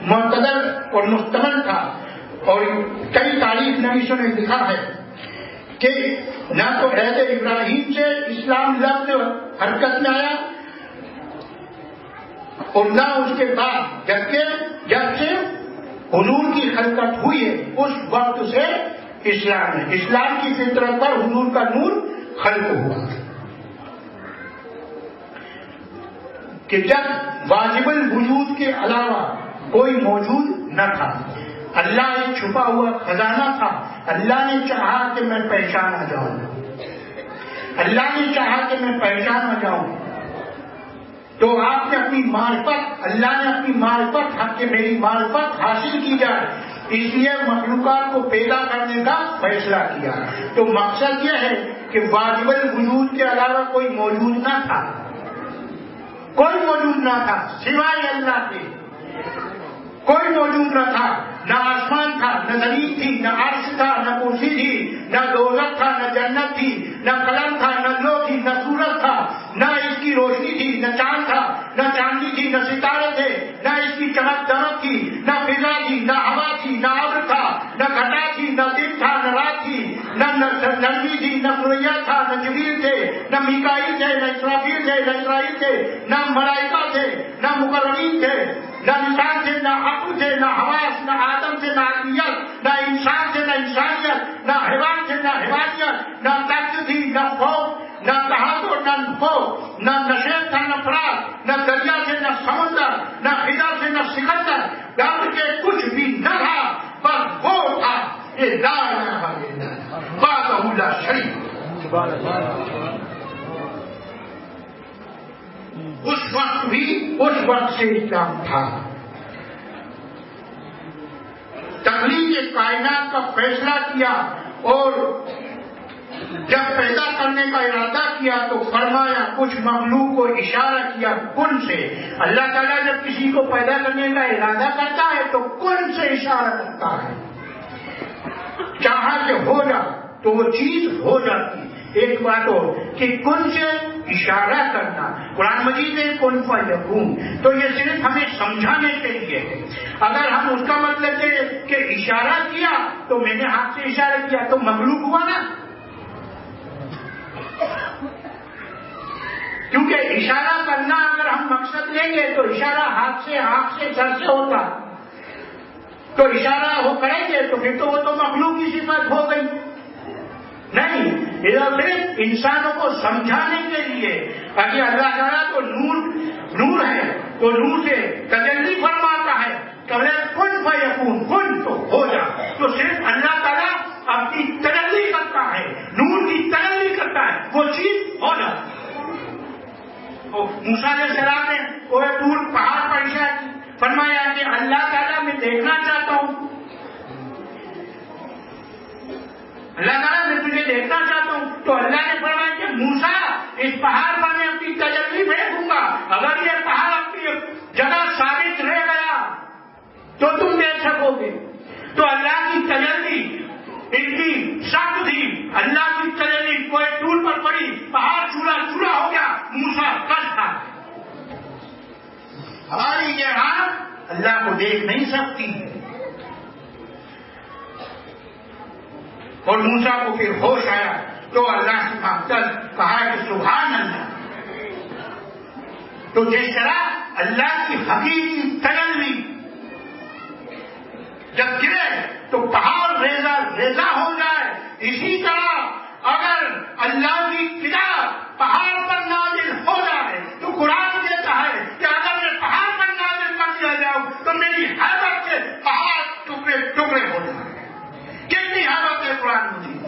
معتدل اور مستمل تھا. اور کئی تاریخ نویسوں نے لکھا ہے کہ نہ تو عہد ابراہیم سے اسلام لفظ حرکت میں آیا اور نہ اس کے بعد، جب سے حضور کی خلقت ہوئی ہے اس وقت سے اسلام ہے. اسلام کی فطرت پر حضور کا نور خلق ہوا کہ جب واجب الوجود کے علاوہ کوئی موجود نہ تھا. اللہ ایک چھپا ہوا خزانہ تھا. اللہ نے چاہا کہ میں پہچانا جاؤں، اللہ نے چاہا کہ میں پہچانا جاؤں. تو آپ نے اپنی معرفت، اللہ نے اپنی معرفت حق کہ میری معرفت حاصل کی جائے، اس لیے مخلوقات کو پیدا کرنے کا فیصلہ کیا. تو مقصد یہ ہے کہ واجب الوجود کے علاوہ کوئی موجود نہ تھا، کوئی موجود نہ تھا سوائے اللہ کے. کوئی موجود نہ تھا، نہ آسمان تھا، نہ زمین تھی، نہ عرش تھا، نہ کرسی تھی، نہ دوزخ تھا، نہ جنت تھی، نہ قلم تھا، نہ لو تھی، نہ سورج تھا، نہ اس کی روشنی تھی، نہ چاند تھا، نہ چاندنی تھی، نہ ستارے تھے، نہ اس کی چمک دمک تھی، نہ فضا تھی، نہ ہوا تھی، نہ ابر تھا، نہ گھٹا تھی، نہ دن تھا، نہ رات تھی، نہ نرمی تھی، نہ سوریا تھا، نہ جبریل تھے، نہ میکائیل تھے، نہ اسرافیل تھے، نہ اسرائیل تھے، نہ ملائکہ تھے، نہ مقربین تھے، نہ نشان تھے، نہ عقل تھے، نہ حواس، نہ آدم تھے، نہ عقلیت، نہ انسان تھے، نہ انسانیت، نہ حیوان تھے، نہ حیوانیت، نہ طاقت تھی، نہ خوف، نہ تحادر، نہ خوف، نہ نشیب تھا، نہ فراق، نہ دریا تھے، نہ سمندر، نہ خدا تھے، نہ سکندر. ڈر کے کچھ بھی نہ تھا، پر وہ تھا یہ لا الہ الا اللہ وحدہ لا شریک. اس وقت بھی اس وقت سے اسلام تھا. تخلیق کائنات کا فیصلہ کیا اور جب پیدا کرنے کا ارادہ کیا تو فرمایا، کچھ مخلوق کو اشارہ کیا کن سے. اللہ تعالیٰ جب کسی کو پیدا کرنے کا ارادہ کرتا ہے تو کن سے اشارہ کرتا ہے. چاہا کہ ہو جا تو وہ چیز ہو جاتی. ایک بات ہو کہ کن سے اشارہ کرنا، قرآن مجید میں کن فیکون، تو یہ صرف ہمیں سمجھانے کے لیے ہے. اگر ہم اس کا مطلب کہ اشارہ کیا تو میں نے ہاتھ سے اشارہ کیا تو مخلوق ہوا نا، کیونکہ اشارہ کرنا اگر ہم مقصد لیں گے تو اشارہ ہاتھ سے، آنکھ سے، سر سے ہوتا، تو اشارہ وہ کریں گے تو پھر تو وہ تو مخلوق کی صفت ہو گئی. نہیں، یہ صرف انسانوں کو سمجھانے کے لیے. باقی اللہ تعالیٰ تو نور ہے، تو نور سے تجلی فرماتا ہے، کن فیکون، کن تو ہو جا. تو صرف اللہ تعالیٰ اپنی تجلی کرتا ہے، نور کی تجلی کرتا ہے، وہ چیز ہو جاتی. موسیٰ علیہ السلام نے کوہ طور پہاڑ پر اشارہ کی، فرمایا کہ اللہ تعالیٰ میں دیکھنا چاہتا ہوں، اللہ تعالیٰ میں تجھے دیکھنا چاہتا ہوں. تو اللہ نے فرمایا کہ موسیٰ اس پہاڑ پر میں اپنی تجلی بھیجوں گا، اگر یہ پہاڑ اپنی جگہ ثابت رہ گیا تو تم دیکھ سکو گے. تو اللہ کی تجلی اتنی سخت تھی، اللہ کی تجلی کوئی طور پر پڑی، پہاڑ چورا چورا ہو گیا، موسیٰ کش تھا. ہماری یہ آنکھ اللہ کو دیکھ نہیں سکتی. اور موسیٰ کو پھر ہوش آیا تو اللہ سے کہا کہ سبحان اللہ. تو جس طرح اللہ کی حقیقی تجلی جب گرے تو پہاڑ ریزہ ریزہ ہو جائے، اسی طرح اگر اللہ کی کتاب پہاڑ پر نازل ہو جائے تو قرآن کہتا ہے کہ اگر میں پہاڑ پر نازل کر دیا جاؤں تو میری حیبت سے پہاڑ ٹکڑے ٹکڑے ہو جائیں. کتنی حیبت ہے قرآن مجید.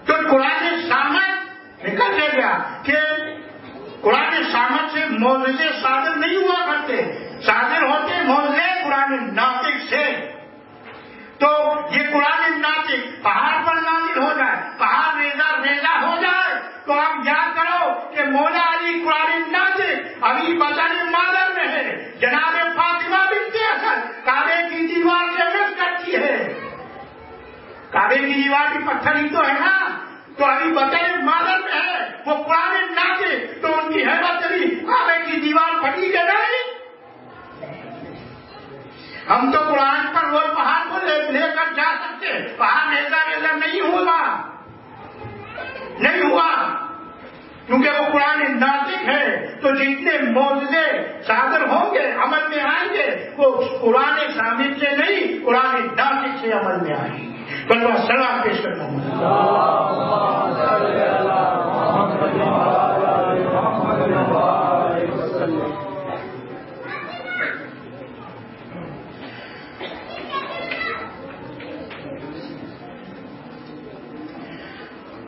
تو قرآن سامت نکل لے گیا کہ قرآن سامت سے معجزے صادر نہیں ہوا کرتے، صادر ہوتے معجزے قرآن ناطق سے. تو یہ قرآن ناطق پہاڑ پر نازل ہو جائے، پہاڑ ریزہ ریزہ ہو جائے، تو آپ یاد کرو کہ مولا علی قرآن ناطق ابھی بدن مادر میں ہے. جناب فاطمہ بنت اسد کعبے کی دیوار سے رس کرتی ہے، کعبے کی دیوار کی پتھر ہی تو ہے نا، تو ابھی بدن مادر میں ہے وہ قرآن ناطق. تو ان کی حیبت ابھی کعبے کی دیوار پھٹی ہم تو قرآن پر وہ پہاڑ کو لے کر جا سکتے، پہاڑ ایسا نہیں ہوگا، نہیں ہوا، کیونکہ وہ قرآن ناطق ہے۔ تو جتنے معجزے صادر ہوں گے، عمل میں آئیں گے، وہ قرآن ثابت سے نہیں، قرآن ناطق سے عمل میں آئیں گے۔ بلوا سلام پیش کرتا ہوں۔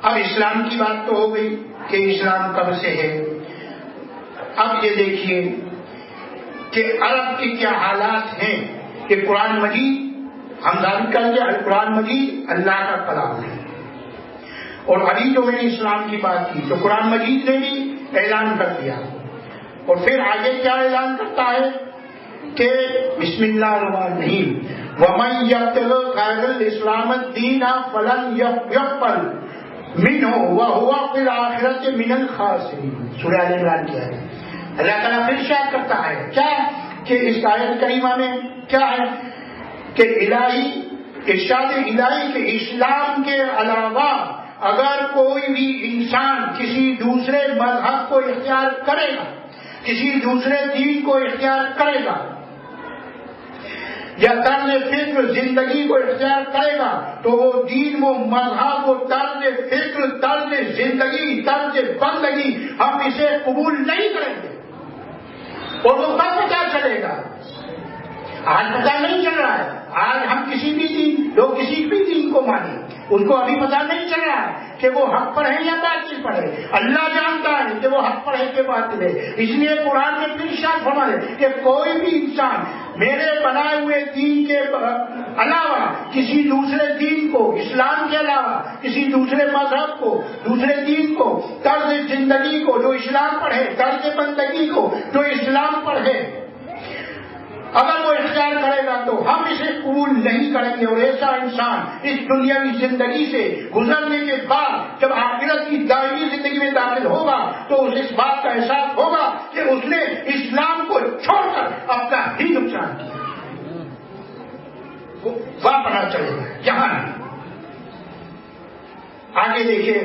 اب اسلام کی بات تو ہو گئی کہ اسلام کب سے ہے۔ اب یہ دیکھیے کہ عرب کے کیا حالات ہیں کہ قرآن مجید، ہم ظاہر کر کے قرآن مجید اللہ کا کلام ہے، اور ابھی جو میں نے اسلام کی بات کی تو قرآن مجید نے بھی اعلان کر دیا، اور پھر آگے کیا اعلان کرتا ہے کہ بسم اللہ الرحمن الرحیم وَمَن يَبْتَغِ غَيْرَ الْإِسْلَامَ دِينًا فَلَن يُقْبَلَ مِنْهُ وَهُوَ فِي الْآخِرَةِ مِنَ الْخَاسِرِينَ۔ سورہ آل عمران کی ہے، اللہ تعالیٰ پھر ارشاد کرتا ہے کیا کہ اس آیت کریمہ میں کیا ہے کہ الہی ارشاد الہی کہ اسلام کے علاوہ اگر کوئی بھی انسان کسی دوسرے مذہب کو اختیار کرے گا، کسی دوسرے دین کو اختیار کرے گا، یا طرز فکر زندگی کو اختیار کرے گا، تو وہ دین، وہ مذہب، وہ طرز فکر، طرز زندگی، طرز بندگی ہم اسے قبول نہیں کریں گے۔ اور وہ کب پتا چلے گا؟ آج پتا نہیں چل رہا ہے۔ آج ہم کسی بھی دین، لوگ کسی بھی دین کو مانیں، ان کو ابھی پتا نہیں چل رہا ہے کہ وہ حق پر ہے یا باطل پر ہے۔ اللہ جانتا ہے کہ وہ حق پر ہے کہ باطل ہے۔ اس لیے قرآن میں پھر ارشاد فرمایا کہ کوئی بھی انسان میرے بنائے ہوئے دین کے علاوہ کسی دوسرے دین کو، اسلام کے علاوہ کسی دوسرے مذہب کو، دوسرے دین کو، طرز زندگی کو جو اسلام پر ہے، طرز بندگی کو جو اسلام پر ہے، اگر وہ اختیار کرے گا تو ہم اسے قبول نہیں کریں گے۔ اور ایسا انسان اس دنیاوی زندگی سے گزرنے کے بعد جب آخرت کی دائمی زندگی میں داخل ہوگا تو اسے اس بات کا احساس ہوگا کہ اس نے اسلام کو چھوڑ کر اپنا ہی نقصان کیا، وہ پتا چلے گا یہاں نہیں۔ آگے دیکھیے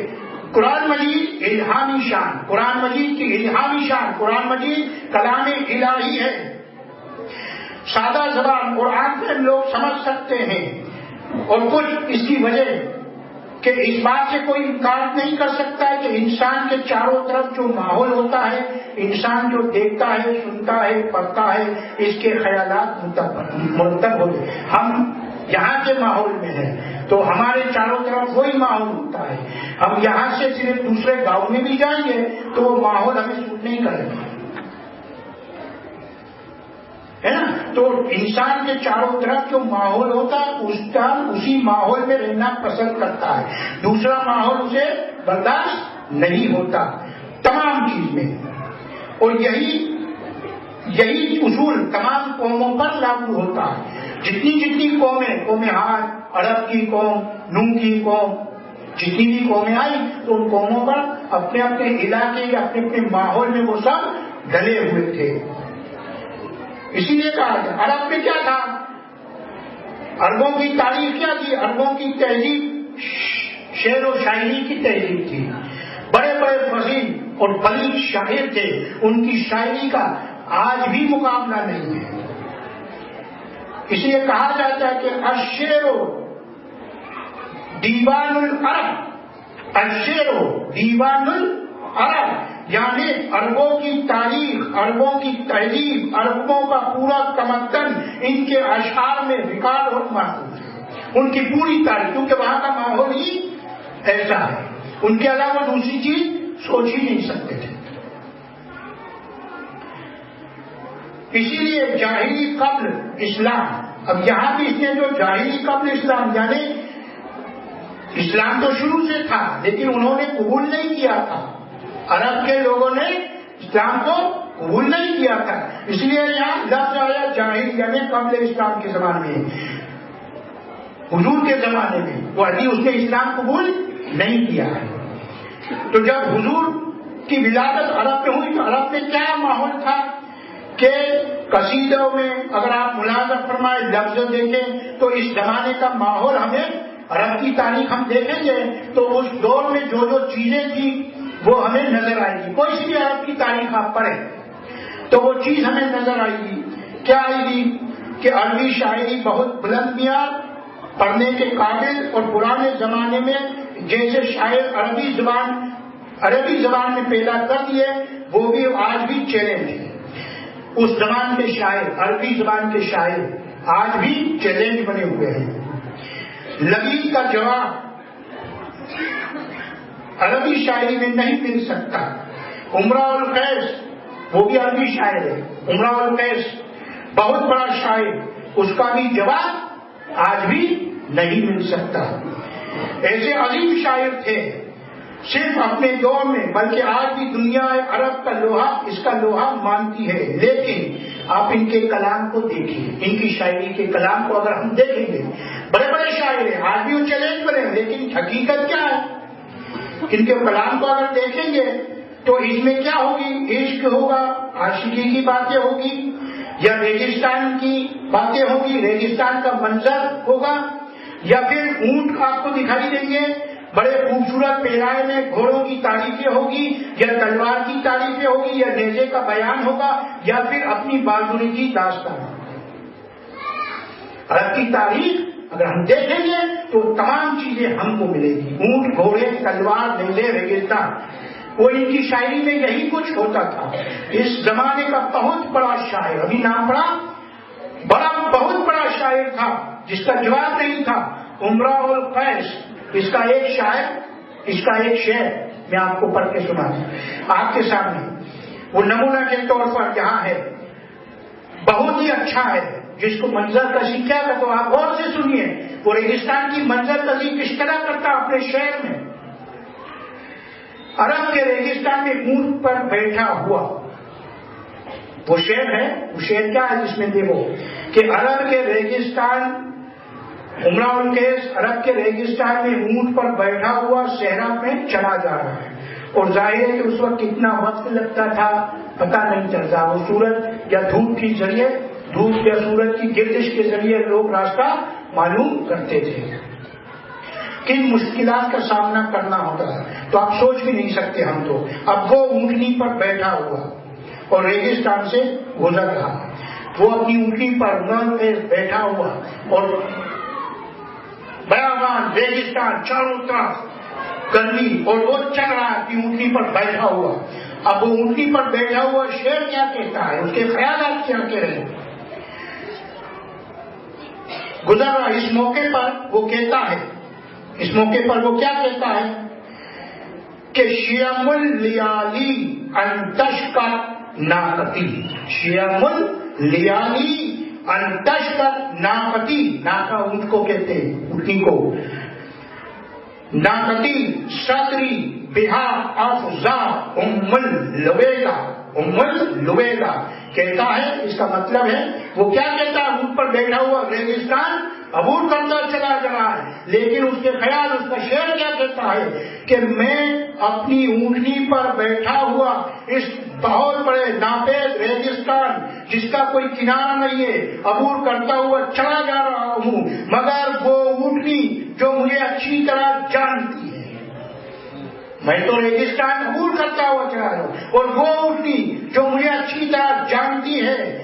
قرآن مجید الہامی شان، قرآن مجید کی الہامی شان، قرآن مجید کلام الہی ہے، سادہ زبان قرآن سے لوگ سمجھ سکتے ہیں۔ اور کچھ اس کی وجہ کہ اس بات سے کوئی انکار نہیں کر سکتا ہے کہ انسان کے چاروں طرف جو ماحول ہوتا ہے، انسان جو دیکھتا ہے، سنتا ہے، پڑھتا ہے، اس کے خیالات مرتب ہوتے ہیں۔ ہم یہاں کے ماحول میں ہیں تو ہمارے چاروں طرف وہی ماحول ہوتا ہے۔ ہم یہاں سے صرف دوسرے گاؤں میں بھی جائیں گے تو وہ ماحول ہمیں سوٹ نہیں کرے گا، ہے نا۔ تو انسان کے چاروں طرف جو ماحول ہوتا ہے اسی ماحول میں رہنا پسند کرتا ہے، دوسرا ماحول اسے برداشت نہیں ہوتا تمام چیز میں۔ اور یہی اصول تمام قوموں پر لاگو ہوتا ہے۔ جتنی قومیں، قوم ہاتھ، عرب کی قوم، نوح کی قوم، جتنی بھی قومیں آئی تو ان قوموں پر اپنے اپنے علاقے یا اپنے اپنے ماحول میں وہ سب ڈلے ہوئے تھے۔ اسی لیے کہا گیا عرب میں کیا تھا، عربوں کی تاریخ کیا تھی، عربوں کی تہذیب شعر و شاعری کی تہذیب تھی، بڑے بڑے فصیح اور بلیغ شاعر تھے، ان کی شاعری کا آج بھی مقابلہ نہیں ہے۔ اس لیے کہا جاتا ہے کہ الشعر دیوان العرب، الشعر دیوان العرب، یعنی عربوں کی تاریخ، عربوں کی تہذیب، عربوں کا پورا تمدن ان کے اشعار میں ریکارڈ اور محفوظ ہے، ان کی پوری تاریخ، کیونکہ وہاں کا ماحول ہی ایسا ہے، ان کے علاوہ دوسری چیز سوچ ہی نہیں سکتے تھے۔ اسی لیے جاہلی قبل اسلام، اب یہاں بھی اس نے جو جاہلی قبل اسلام، یعنی اسلام تو شروع سے تھا لیکن انہوں نے قبول نہیں کیا تھا، عرب کے لوگوں نے اسلام کو قبول نہیں کیا تھا، اس لیے یہاں لفظ آیا جاہل، یعنی قبل اسلام کے زمانے میں، حضور کے زمانے میں، وہ ابھی اس نے اسلام قبول نہیں کیا ہے۔ تو جب حضور کی ولادت عرب میں ہوئی تو عرب میں کیا ماحول تھا کہ قصیدوں میں اگر آپ ملاحظہ فرمائے لفظ دیکھیں تو اس زمانے کا ماحول ہمیں عرب کی تاریخ ہم دیکھیں گے تو اس دور میں جو جو چیزیں تھیں وہ ہمیں نظر آئے گی. کوئی سی بھی عرب کی تاریخ آپ پڑھیں تو وہ چیز ہمیں نظر آئے گی. کیا آئے گی کہ عربی شاعری بہت بلند معیار پڑھنے کے قابل, اور پرانے زمانے میں جیسے شاعر عربی زبان میں پیدا کر دیے وہ بھی آج بھی چیلنج ہے. اس زبان کے شاعر, عربی زبان کے شاعر آج بھی چیلنج بنے ہوئے ہیں. لبید کا جواب عربی شاعری میں نہیں مل سکتا. امراء القیس وہ بھی عربی شاعر ہے, امراء القیس بہت بڑا شاعر, اس کا بھی جواب آج بھی نہیں مل سکتا. ایسے عظیم شاعر تھے صرف اپنے دور میں, بلکہ آج بھی دنیا عرب کا لوہا اس کا لوہا مانتی ہے. لیکن آپ ان کے کلام کو دیکھیے, ان کی شاعری کے کلام کو اگر ہم دیکھیں گے, بڑے بڑے شاعر ہیں آج بھی وہ چیلنج بنے, لیکن حقیقت کیا ہے ان کے کلام کو اگر دیکھیں گے تو اس میں کیا ہوگی, عشق ہوگا, عاشقی کی باتیں ہوگی, یا ریگستان کی باتیں ہوگی, ریگستان کا منظر ہوگا, یا پھر اونٹ آپ کو دکھائی دیں گے بڑے خوبصورت پہرائے میں, گھوڑوں کی تعریفیں ہوگی, یا تلوار کی تعریفیں ہوگی, یا نیزے کا بیان ہوگا, یا پھر اپنی بہادری کی داستان. عرب کی تاریخ اگر ہم دیکھیں گے تو تمام چیزیں ہم کو ملے گی. اونٹ, گھوڑے, تلوار, نیزے, ریگستان, وہ ان کی شاعری میں یہی کچھ ہوتا تھا. اس زمانے کا بہت بڑا شاعر, ابھی نام پڑا, بہت بڑا شاعر تھا جس کا جواب نہیں تھا, امراء القیس. اس کا ایک شعر میں آپ کو پڑھ کے سنا آپ کے سامنے, وہ نمونہ کے طور پر یہاں ہے, بہت ہی اچھا ہے. جس کو منظر کشی کیا تھا تو آپ غور سے سنیے, وہ ریگستان کی منظر کشی کس طرح کرتا اپنے شعر میں. عرب کے ریگستان میں اونٹ پر بیٹھا ہوا, وہ شعر ہے. وہ شعر کیا ہے جس میں دیکھو کہ عرب کے ریگستان, امراء القیس عرب کے ریگستان میں اونٹ پر بیٹھا ہوا صحرا میں چلا جا رہا ہے, اور ظاہر ہے کہ اس وقت کتنا وقت لگتا تھا پتہ نہیں چلتا. وہ سورج یا دھوپ کے ذریعے, دھوپ یا سورج کی گردش کے ذریعے لوگ راستہ معلوم کرتے تھے. کن مشکلات کا سامنا کرنا ہوتا ہے تو آپ سوچ بھی نہیں سکتے ہم تو. اب وہ اونٹنی پر بیٹھا ہوا اور ریگستان سے گزر رہا, وہ اپنی اونٹنی پر بیٹھا ہوا اور بیابان, ریگستان, چاروں طرف گرمی, اور وہ چل رہا ہے اپنی اونٹنی پر بیٹھا ہوا. اب وہ اونٹنی پر بیٹھا ہوا شعر کیا کہتا ہے, اس کے خیالات کیا کہہ رہے ہیں, گزر رہا. اس موقع پر وہ کہتا ہے, اس موقع پر وہ کیا کہتا ہے کہ شیام اللیالی انتش کا ناقتی, شیام اللیالی انتش کا ناقتی, ناقا اونٹ کو کہتے ہیں, اونٹنی کو, ناقتی صدری بہا افزا ام اللبیدہ, ام اللبیدہ کہتا ہے. اس کا مطلب ہے وہ کیا کہتا ہے, اونٹ پر بیٹھا ہوا ریگستان عبور کرتا چلا جا رہا ہے, لیکن اس کے خیال, اس کا شعر کیا کہتا ہے کہ میں اپنی اونٹنی پر بیٹھا ہوا اس بہت بڑے ناپید ریگستان جس کا کوئی کنارہ نہیں ہے, عبور کرتا ہوا چلا جا رہا ہوں, مگر وہ اونٹنی جو مجھے اچھی طرح جانتی ہے, میں تو ریگستان عبور کرتا ہوا چلا رہا ہوں, اور وہ اونٹنی جو مجھے اچھی طرح جانتی ہے